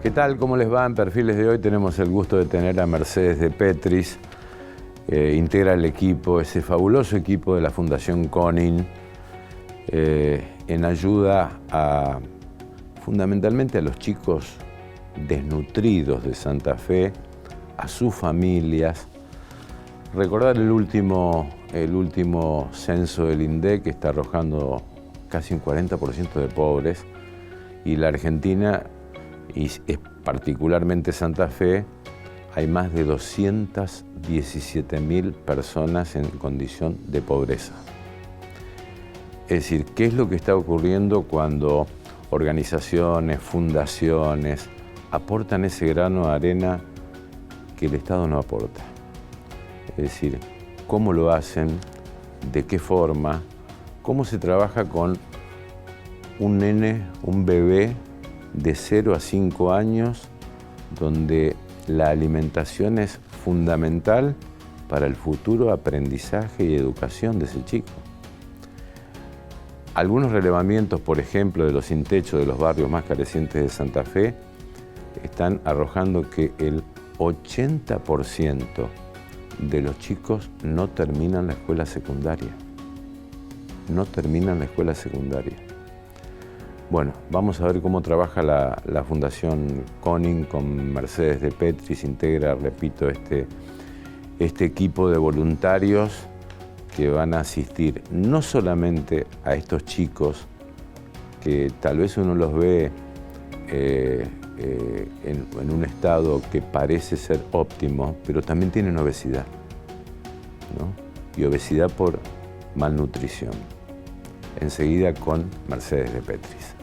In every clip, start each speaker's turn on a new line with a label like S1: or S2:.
S1: ¿Qué tal? ¿Cómo les va? En Perfiles de hoy tenemos el gusto de tener a Mercedes de Petris, integra el equipo, ese fabuloso equipo de la Fundación Conin, en ayuda fundamentalmente a los chicos desnutridos de Santa Fe, a sus familias. Recordar el último censo del INDEC que está arrojando casi un 40% de pobres, y la Argentina, y particularmente Santa Fe, hay más de 217.000 personas en condición de pobreza. Es decir, ¿qué es lo que está ocurriendo cuando organizaciones, fundaciones aportan ese grano de arena que el Estado no aporta? Es decir, ¿cómo lo hacen? ¿De qué forma? ¿Cómo se trabaja con un nene, un bebé de 0 a 5 años, donde la alimentación es fundamental para el futuro aprendizaje y educación de ese chico? Algunos relevamientos, por ejemplo, de los sin techo de los barrios más carecientes de Santa Fe, están arrojando que el 80% de los chicos no terminan la escuela secundaria. No terminan la escuela secundaria. Bueno, vamos a ver cómo trabaja la Fundación Conin con Mercedes de Petris. Integra, repito, este equipo de voluntarios que van a asistir no solamente a estos chicos que tal vez uno los ve en un estado que parece ser óptimo, pero también tienen obesidad, ¿no? Y obesidad por malnutrición. Enseguida con Mercedes de Petris.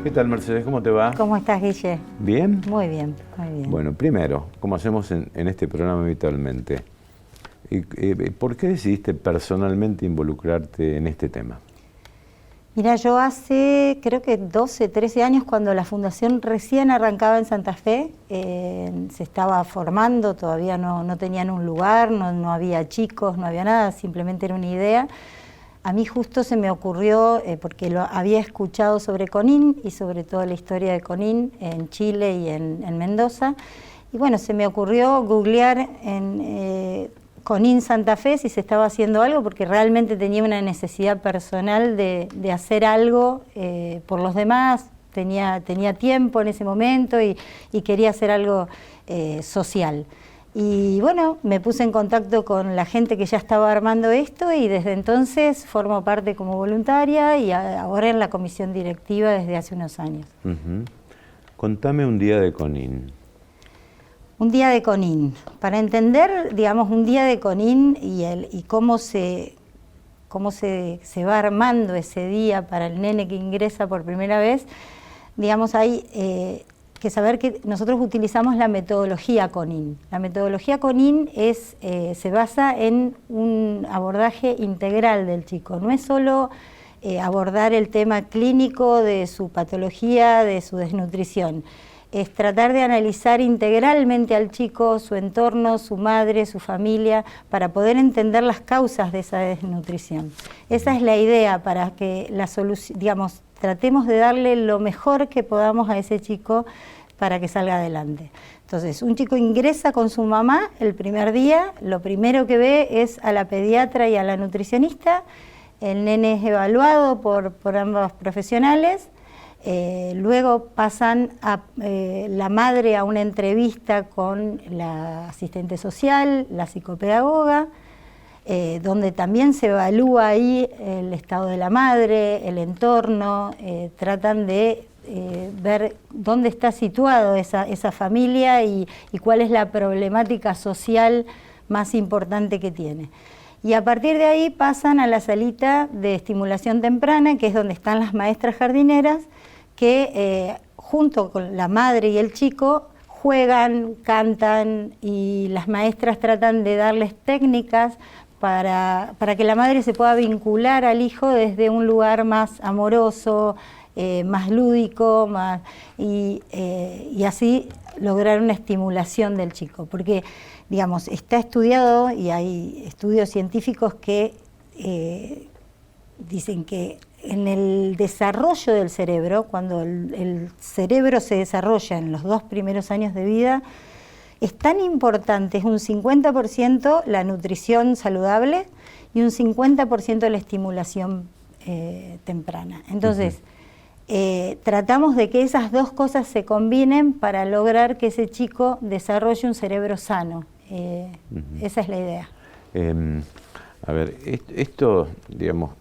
S1: ¿Qué tal, Mercedes? ¿Cómo te va?
S2: ¿Cómo estás, Guille?
S1: ¿Bien?
S2: Muy bien, muy bien.
S1: Bueno, primero, como hacemos en este programa habitualmente, ¿por qué decidiste personalmente involucrarte en este tema?
S2: Mira, yo hace, creo que 12, 13 años, cuando la Fundación recién arrancaba en Santa Fe, se estaba formando, todavía no tenían un lugar, no había chicos, no había nada, simplemente era una idea. A mí justo se me ocurrió, porque lo había escuchado sobre Conin y sobre toda la historia de Conin en Chile y en Mendoza, y bueno, se me ocurrió googlear en Conin Santa Fe si se estaba haciendo algo, porque realmente tenía una necesidad personal de hacer algo por los demás, tenía tiempo en ese momento y quería hacer algo social. Y bueno, me puse en contacto con la gente que ya estaba armando esto y desde entonces formo parte como voluntaria y ahora en la comisión directiva desde hace unos años.
S1: Contame un día de Conin.
S2: Un día de Conin. Para entender, digamos, un día de Conin y cómo se va armando ese día para el nene que ingresa por primera vez, digamos, hay que saber que nosotros utilizamos la metodología Conin. La metodología Conin se basa en un abordaje integral del chico. No es solo abordar el tema clínico de su patología, de su desnutrición. Es tratar de analizar integralmente al chico, su entorno, su madre, su familia, para poder entender las causas de esa desnutrición. Esa es la idea, para que la solución, digamos, tratemos de darle lo mejor que podamos a ese chico para que salga adelante. Entonces, un chico ingresa con su mamá el primer día, lo primero que ve es a la pediatra y a la nutricionista, el nene es evaluado por ambos profesionales, luego pasan la madre a una entrevista con la asistente social, la psicopedagoga, donde también se evalúa ahí el estado de la madre, el entorno, tratan de ver dónde está situado esa familia y cuál es la problemática social más importante que tiene. Y a partir de ahí pasan a la salita de estimulación temprana, que es donde están las maestras jardineras, que junto con la madre y el chico, juegan, cantan y las maestras tratan de darles técnicas para que la madre se pueda vincular al hijo desde un lugar más amoroso, más lúdico, y así lograr una estimulación del chico. Porque, digamos, está estudiado y hay estudios científicos que dicen que en el desarrollo del cerebro, cuando el cerebro se desarrolla en los 2 primeros años de vida, es tan importante, es un 50% la nutrición saludable y un 50% la estimulación temprana. Entonces, tratamos de que esas 2 cosas se combinen para lograr que ese chico desarrolle un cerebro sano. Esa es la idea.
S1: A ver, esto, digamos,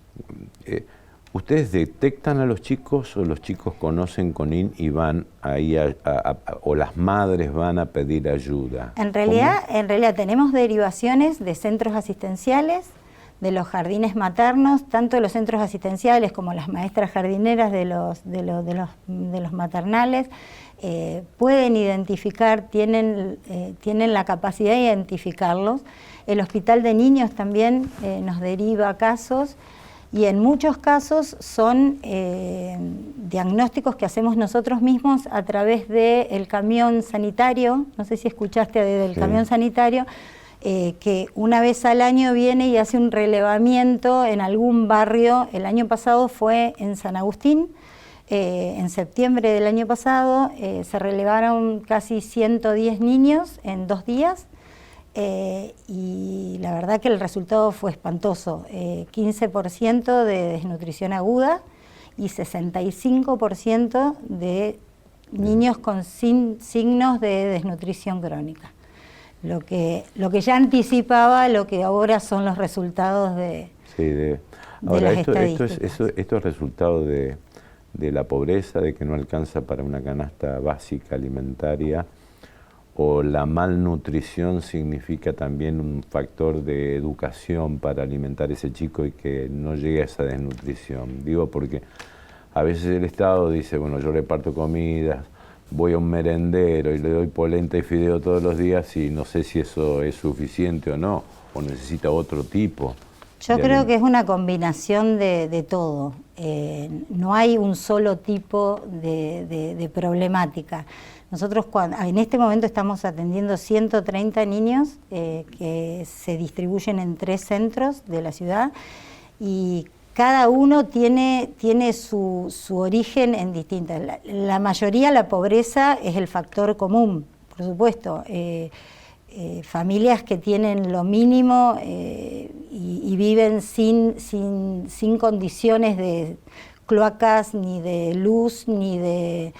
S1: ¿ustedes detectan a los chicos o los chicos conocen CONIN y van ahí o las madres van a pedir ayuda?
S2: En realidad tenemos derivaciones de centros asistenciales, de los jardines maternos, tanto los centros asistenciales como las maestras jardineras de los maternales, pueden identificar, tienen la capacidad de identificarlos. El Hospital de Niños también nos deriva casos, y en muchos casos son diagnósticos que hacemos nosotros mismos a través del camión sanitario. No sé si escuchaste del camión sanitario, que una vez al año viene y hace un relevamiento en algún barrio. El año pasado fue en San Agustín, en septiembre del año pasado, se relevaron casi 110 niños en 2 días. Y la verdad que el resultado fue espantoso, 15% de desnutrición aguda y 65% de niños con signos de desnutrición crónica. Lo que ya anticipaba lo que ahora son los resultados de las estadísticas.
S1: Esto es resultado de la pobreza, de que no alcanza para una canasta básica alimentaria, o la malnutrición significa también un factor de educación para alimentar a ese chico y que no llegue a esa desnutrición. Digo porque a veces el Estado dice, bueno, yo reparto comidas, voy a un merendero y le doy polenta y fideo todos los días y no sé si eso es suficiente o no, o necesita otro tipo.
S2: Yo creo que es una combinación de todo. No hay un solo tipo de problemática. Nosotros en este momento estamos atendiendo 130 niños que se distribuyen en 3 centros de la ciudad, y cada uno tiene su origen en distintas. La mayoría, la pobreza es el factor común, por supuesto. Familias que tienen lo mínimo y viven sin condiciones de cloacas, ni de luz, ni de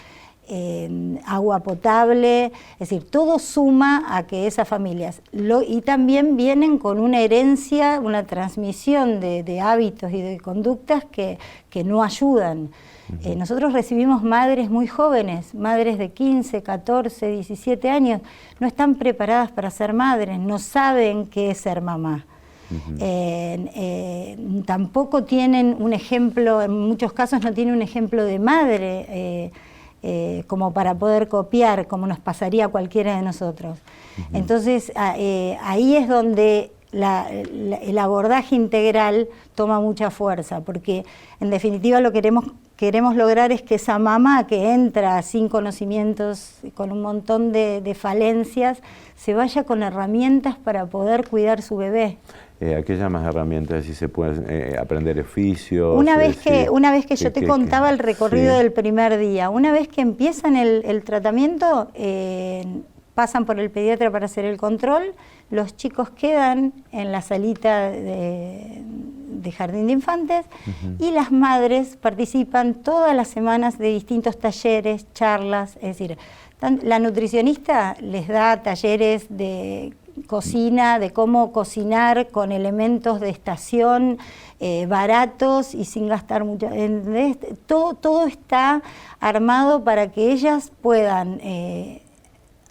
S2: agua potable, es decir, todo suma a que esas familias, y también vienen con una herencia, una transmisión de hábitos y de conductas que no ayudan. Nosotros recibimos madres muy jóvenes, madres de 15, 14, 17 años, no están preparadas para ser madres, no saben qué es ser mamá. Tampoco tienen un ejemplo, en muchos casos no tienen un ejemplo de madre, como para poder copiar, como nos pasaría a cualquiera de nosotros. Entonces, ahí es donde el abordaje integral toma mucha fuerza, porque en definitiva lo que queremos lograr es que esa mamá que entra sin conocimientos, con un montón de falencias, se vaya con herramientas para poder cuidar su bebé.
S1: ¿A qué llamas herramientas? Si se pueden aprender oficios.
S2: Una vez que yo te contaba el recorrido del primer día, una vez que empiezan el tratamiento, pasan por el pediatra para hacer el control, los chicos quedan en la salita de jardín de infantes, y las madres participan todas las semanas de distintos talleres, charlas, es decir, la nutricionista les da talleres de cocina, de cómo cocinar con elementos de estación, baratos y sin gastar mucho. Todo está armado para que ellas puedan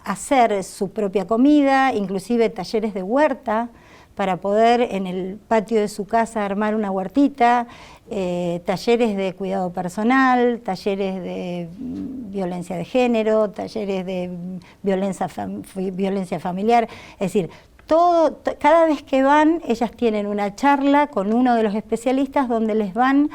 S2: hacer su propia comida, inclusive talleres de huerta, para poder en el patio de su casa armar una huertita, talleres de cuidado personal, talleres de violencia de género, talleres de violencia familiar, es decir, cada vez que van, ellas tienen una charla con uno de los especialistas donde les van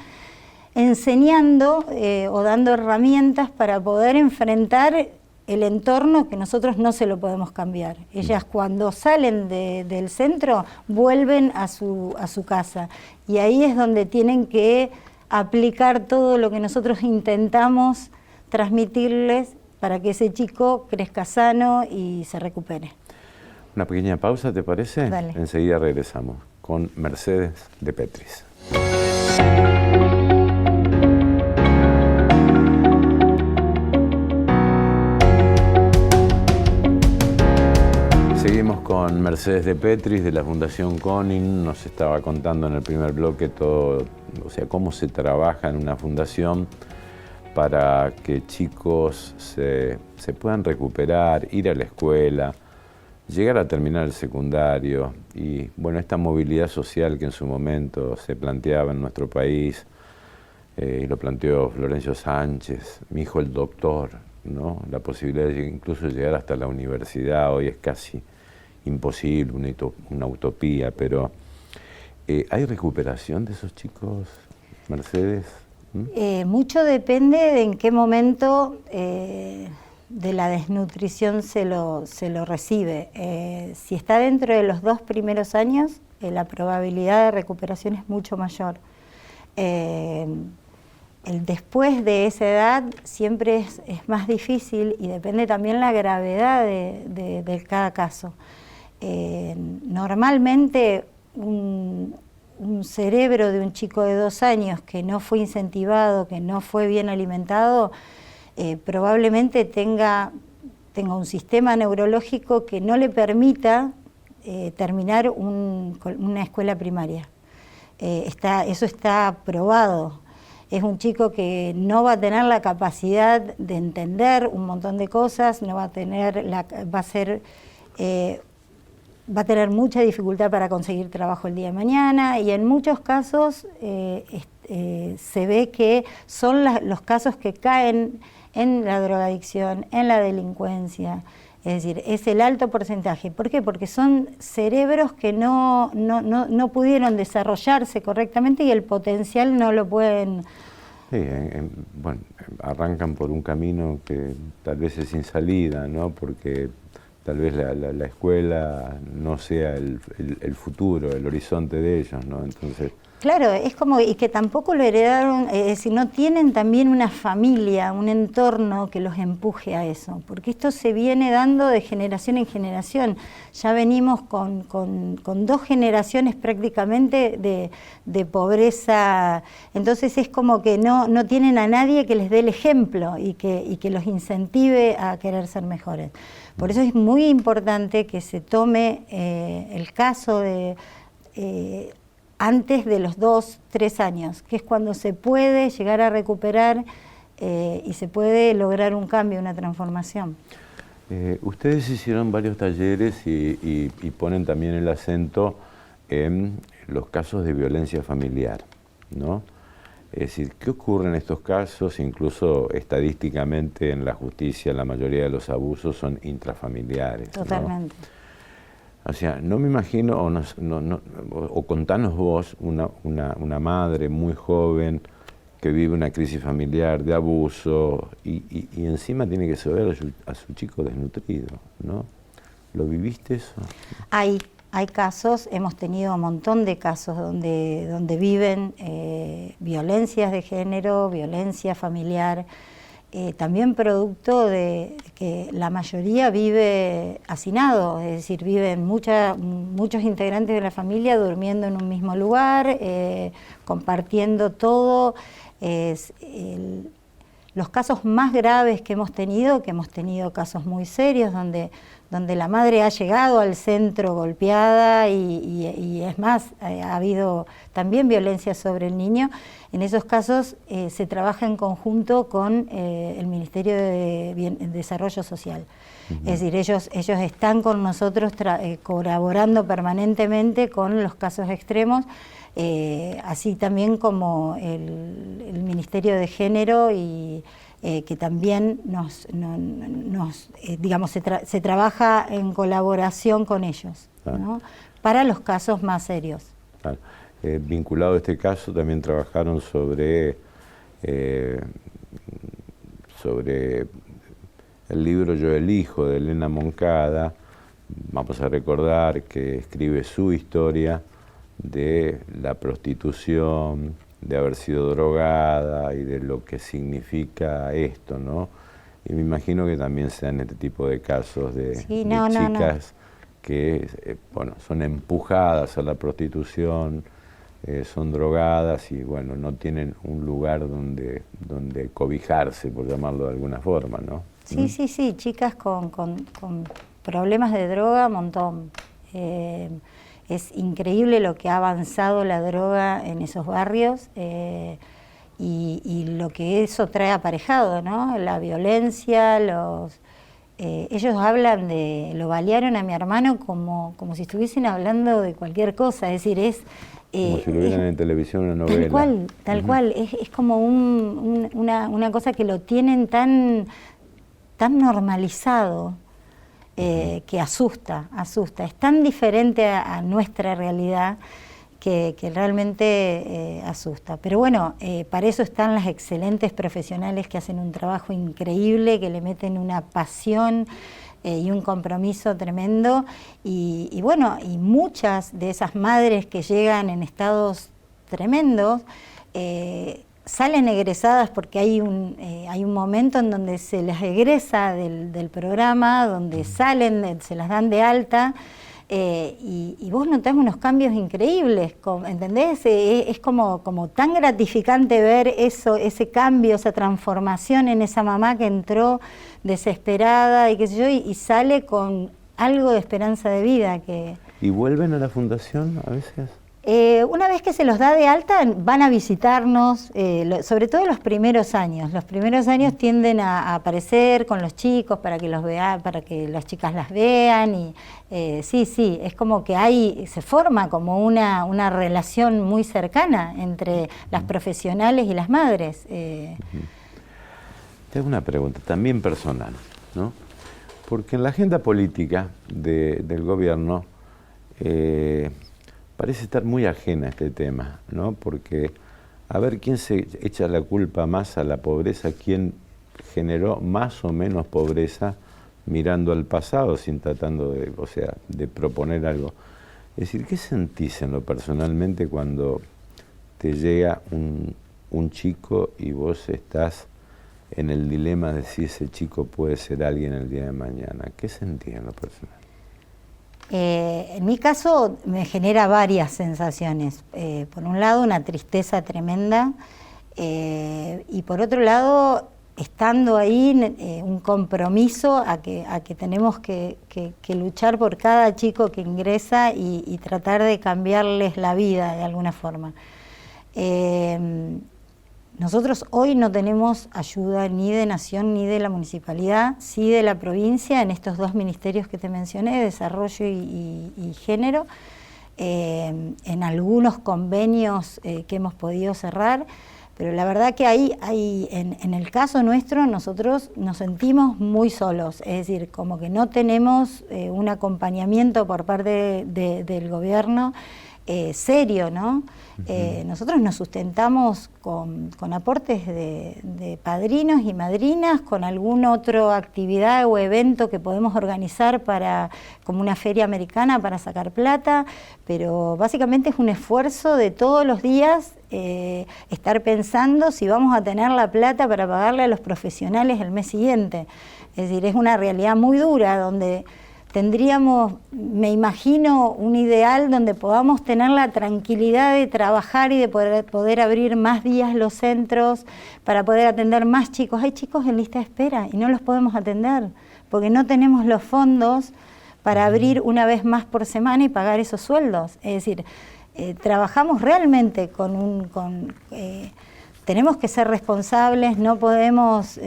S2: enseñando o dando herramientas para poder enfrentar el entorno que nosotros no se lo podemos cambiar. Ellas cuando salen del centro vuelven a su casa y ahí es donde tienen que aplicar todo lo que nosotros intentamos transmitirles para que ese chico crezca sano y se recupere.
S1: Una pequeña pausa, ¿te parece?
S2: Dale.
S1: Enseguida regresamos con Mercedes de Petris. Seguimos con Mercedes de Petris de la Fundación Konin. Nos estaba contando en el primer bloque todo, o sea, cómo se trabaja en una fundación para que chicos se puedan recuperar, ir a la escuela, llegar a terminar el secundario y, bueno, esta movilidad social que en su momento se planteaba en nuestro país, y lo planteó Florencio Sánchez, mi hijo el doctor, ¿no? La posibilidad de incluso llegar hasta la universidad hoy es casi imposible, una utopía, pero ¿hay recuperación de esos chicos, Mercedes?
S2: Mucho depende de en qué momento de la desnutrición se lo recibe. Si está dentro de los 2 primeros años, la probabilidad de recuperación es mucho mayor. Después de esa edad siempre es más difícil y depende también la gravedad de cada caso. Normalmente un cerebro de un chico de 2 años que no fue incentivado, que no fue bien alimentado, probablemente tenga un sistema neurológico que no le permita terminar una escuela primaria. Eso está probado. Es un chico que no va a tener la capacidad de entender un montón de cosas, no va a tener va a tener mucha dificultad para conseguir trabajo el día de mañana y en muchos casos se ve que son los casos que caen en la drogadicción, en la delincuencia, es decir, es el alto porcentaje. ¿Por qué? Porque son cerebros que no pudieron desarrollarse correctamente y el potencial no lo pueden...
S1: Sí, bueno, arrancan por un camino que tal vez es sin salida, ¿no? Porque tal vez la escuela no sea el futuro, el horizonte de ellos, ¿no? Entonces...
S2: Claro, es como, y que tampoco lo heredaron, es decir, no tienen también una familia, un entorno que los empuje a eso, porque esto se viene dando de generación en generación. Ya venimos con 2 generaciones prácticamente de pobreza, entonces es como que no tienen a nadie que les dé el ejemplo y que los incentive a querer ser mejores. Por eso es muy importante que se tome el caso de... antes de los 2, 3 años, que es cuando se puede llegar a recuperar y se puede lograr un cambio, una transformación.
S1: Ustedes hicieron varios talleres y ponen también el acento en los casos de violencia familiar, ¿no? Es decir, ¿qué ocurre en estos casos? Incluso estadísticamente en la justicia la mayoría de los abusos son intrafamiliares,
S2: Totalmente.
S1: ¿no? O sea, no me imagino, o contanos vos, una madre muy joven que vive una crisis familiar de abuso y encima tiene que saber a su chico desnutrido, ¿no? ¿Lo viviste eso?
S2: Hay casos, hemos tenido un montón de casos donde viven violencias de género, violencia familiar, también producto de que la mayoría vive hacinado, es decir, viven muchos integrantes de la familia durmiendo en un mismo lugar, compartiendo todo. Los casos más graves que hemos tenido casos muy serios, donde donde la madre ha llegado al centro golpeada y es más, ha habido también violencia sobre el niño. En esos casos se trabaja en conjunto con el Ministerio de Desarrollo Social. Es decir, ellos están con nosotros colaborando permanentemente con los casos extremos, así también como el Ministerio de Género y que también digamos, se trabaja en colaboración con ellos, ¿no? Para los casos más serios.
S1: Claro. Vinculado a este caso, también trabajaron sobre el libro Yo elijo, de Elena Moncada. Vamos a recordar que escribe su historia de la prostitución, de haber sido drogada y de lo que significa esto, ¿no? Y me imagino que también sean este tipo de casos de chicas que bueno, son empujadas a la prostitución, son drogadas y bueno, no tienen un lugar donde cobijarse, por llamarlo de alguna forma, ¿no?
S2: Sí, sí, sí, chicas con problemas de droga, montón. Es increíble lo que ha avanzado la droga en esos barrios y lo que eso trae aparejado, ¿no? La violencia, ellos hablan lo balearon a mi hermano como si estuviesen hablando de cualquier cosa, es decir,
S1: como si lo vieran en televisión, una novela.
S2: Tal cual, es como una cosa que lo tienen tan normalizado. Que asusta. Es tan diferente a nuestra realidad que realmente asusta. Pero bueno, para eso están las excelentes profesionales que hacen un trabajo increíble, que le meten una pasión y un compromiso tremendo. Y bueno, y muchas de esas madres que llegan en estados tremendos, salen egresadas porque hay un momento en donde se las egresa del programa, donde salen, se las dan de alta, y vos notás unos cambios increíbles, ¿entendés? Es como tan gratificante ver eso, ese cambio, esa transformación en esa mamá que entró desesperada y qué sé yo, y sale con algo de esperanza de vida.
S1: ¿Y vuelven a la fundación a veces?
S2: Una vez que se los da de alta, van a visitarnos, sobre todo los primeros años. Los primeros años tienden a aparecer con los chicos para que los vean, para que las chicas las vean. Y sí, es como que se forma como una relación muy cercana entre las profesionales y las madres. Te
S1: hago una pregunta, también personal, ¿no? Porque en la agenda política del gobierno parece estar muy ajena a este tema, ¿no? Porque a ver quién se echa la culpa más a la pobreza, quién generó más o menos pobreza mirando al pasado, sin tratando de proponer algo. Es decir, ¿qué sentís en lo personalmente cuando te llega un chico y vos estás en el dilema de si ese chico puede ser alguien el día de mañana? ¿Qué sentís en lo personal?
S2: En mi caso me genera varias sensaciones. Por un lado, una tristeza tremenda y por otro lado, estando ahí, un compromiso a que tenemos que luchar por cada chico que ingresa y tratar de cambiarles la vida de alguna forma. Nosotros hoy no tenemos ayuda ni de Nación ni de la Municipalidad, sí de la provincia, en estos dos ministerios que te mencioné, Desarrollo y Género, en algunos convenios que hemos podido cerrar, pero la verdad que en el caso nuestro, nosotros nos sentimos muy solos, es decir, como que no tenemos un acompañamiento por parte del gobierno serio, ¿no? Nosotros nos sustentamos con aportes de padrinos y madrinas, con alguna otra actividad o evento que podemos organizar como una feria americana para sacar plata, pero básicamente es un esfuerzo de todos los días estar pensando si vamos a tener la plata para pagarle a los profesionales el mes siguiente. Es decir, es una realidad muy dura donde me imagino un ideal donde podamos tener la tranquilidad de trabajar y de poder abrir más días los centros para poder atender más chicos. Hay chicos en lista de espera y no los podemos atender porque no tenemos los fondos para abrir una vez más por semana y pagar esos sueldos. Es decir, trabajamos realmente tenemos que ser responsables, no podemos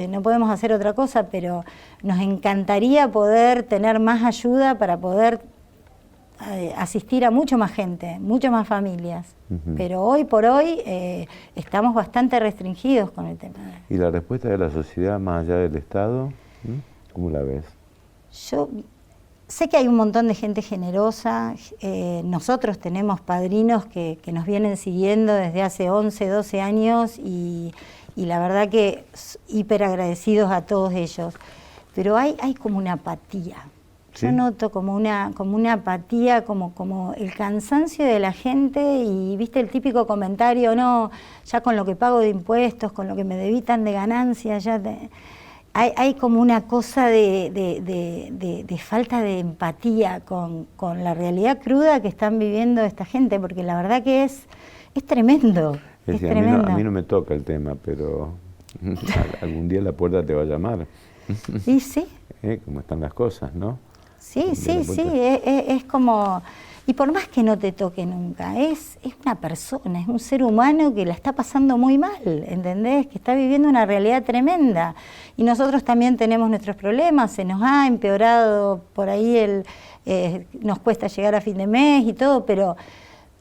S2: hacer otra cosa, pero nos encantaría poder tener más ayuda para poder asistir a mucho más gente, mucho más familias. Pero hoy por hoy estamos bastante restringidos con el tema.
S1: ¿Y la respuesta de la sociedad más allá del Estado? ¿Cómo la ves?
S2: Yo sé que hay un montón de gente generosa. Nosotros tenemos padrinos que nos vienen siguiendo desde hace 11, 12 años y la verdad que hiper agradecidos a todos ellos. Pero hay como una apatía. ¿Sí? Yo noto como una apatía, como el cansancio de la gente y viste el típico comentario, no, ya con lo que pago de impuestos, con lo que me debitan de ganancias, ya hay como una cosa de falta de empatía con la realidad cruda que están viviendo esta gente, porque la verdad que es tremendo. Es tremendo.
S1: A mí no me toca el tema, pero algún día la puerta te va a llamar.
S2: Y sí.
S1: Cómo están las cosas, ¿no?
S2: Sí, es como... Y por más que no te toque nunca, es una persona, es un ser humano que la está pasando muy mal, ¿entendés? Que está viviendo una realidad tremenda. Y nosotros también tenemos nuestros problemas, se nos ha empeorado por ahí, nos cuesta llegar a fin de mes y todo, pero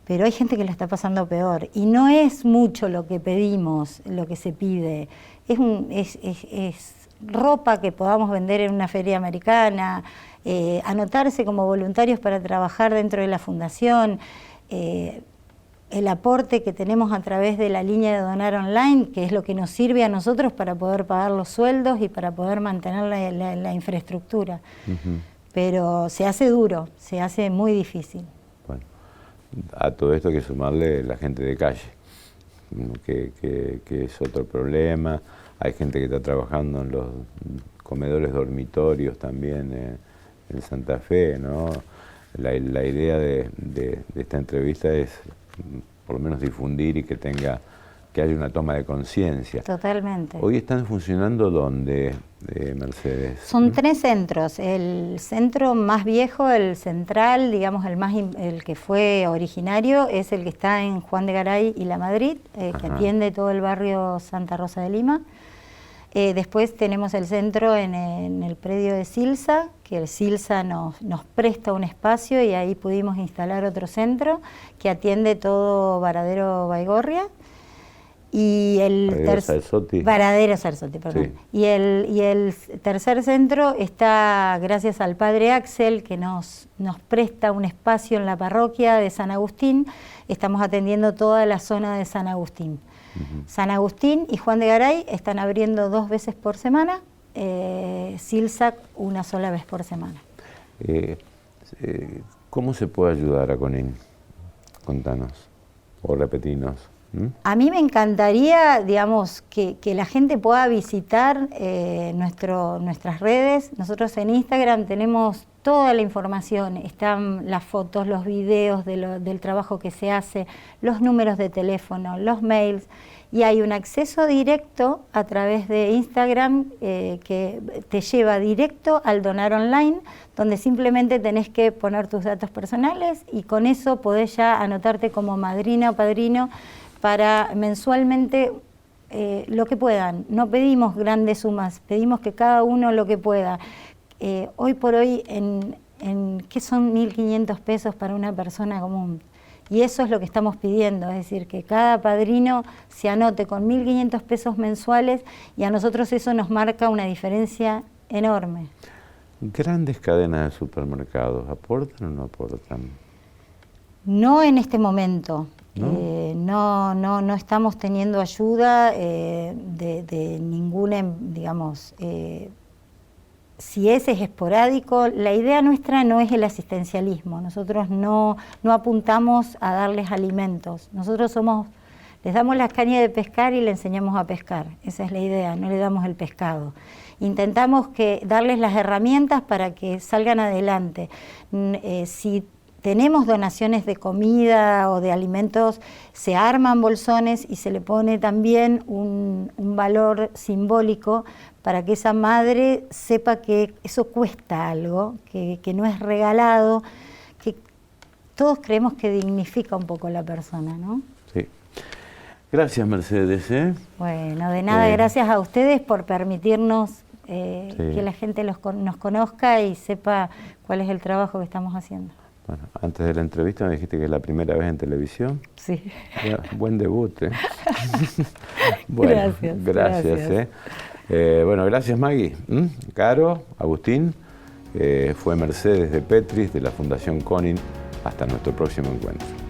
S2: hay gente que la está pasando peor. Y no es mucho lo que pedimos, lo que se pide, es ropa que podamos vender en una feria americana, anotarse como voluntarios para trabajar dentro de la fundación, el aporte que tenemos a través de la línea de Donar Online, que es lo que nos sirve a nosotros para poder pagar los sueldos y para poder mantener la infraestructura. Pero se hace duro, se hace muy difícil.
S1: Bueno, a todo esto hay que sumarle la gente de calle, que es otro problema. Hay gente que está trabajando en los comedores dormitorios también en Santa Fe, ¿no? La idea de esta entrevista es por lo menos difundir y que haya una toma de conciencia.
S2: Totalmente.
S1: ¿Hoy están funcionando dónde, Mercedes?
S2: Son 3 centros. El centro más viejo, el central, digamos el que fue originario, es el que está en Juan de Garay y La Madrid, que atiende todo el barrio Santa Rosa de Lima. Después tenemos el centro en el predio de Silsa, que el Silsa nos presta un espacio y ahí pudimos instalar otro centro que atiende todo Varadero Baigorria. Y Varadero Sarsotti, perdón. Sí. Y el tercer centro está gracias al padre Axel, que nos presta un espacio en la parroquia de San Agustín. Estamos atendiendo toda la zona de San Agustín. San Agustín y Juan de Garay están abriendo 2 veces por semana, Silsa una sola vez por semana.
S1: ¿Cómo se puede ayudar a Conin? Contanos, o repetinos.
S2: A mí me encantaría, digamos, que la gente pueda visitar nuestras redes. Nosotros en Instagram tenemos toda la información, están las fotos, los videos del trabajo que se hace, los números de teléfono, los mails, y hay un acceso directo a través de Instagram que te lleva directo al Donar Online, donde simplemente tenés que poner tus datos personales y con eso podés ya anotarte como madrina o padrino para mensualmente lo que puedan. No pedimos grandes sumas, pedimos que cada uno lo que pueda. Hoy por hoy, ¿qué son 1.500 pesos para una persona común? Y eso es lo que estamos pidiendo, es decir, que cada padrino se anote con 1.500 pesos mensuales y a nosotros eso nos marca una diferencia enorme.
S1: ¿Grandes cadenas de supermercados aportan o no aportan?
S2: No en este momento.
S1: ¿No?
S2: No estamos teniendo ayuda de ninguna, digamos, si ese es esporádico. La idea nuestra no es el asistencialismo, nosotros no apuntamos a darles alimentos, nosotros somos Les damos las cañas de pescar y le enseñamos a pescar. Esa es la idea, no le damos el pescado. Intentamos darles las herramientas para que salgan adelante. Si tenemos donaciones de comida o de alimentos, se arman bolsones y se le pone también un valor simbólico para que esa madre sepa que eso cuesta algo, que no es regalado, que todos creemos que dignifica un poco la persona, ¿no?
S1: Sí. Gracias, Mercedes.
S2: Bueno, de nada, gracias a ustedes por permitirnos que la gente nos conozca y sepa cuál es el trabajo que estamos haciendo.
S1: Bueno, antes de la entrevista me dijiste que es la primera vez en televisión.
S2: Sí.
S1: Buen debut, Bueno, gracias. Bueno, gracias, Maggie. Caro, Agustín, fue Mercedes de Petris, de la Fundación Conin. Hasta nuestro próximo encuentro.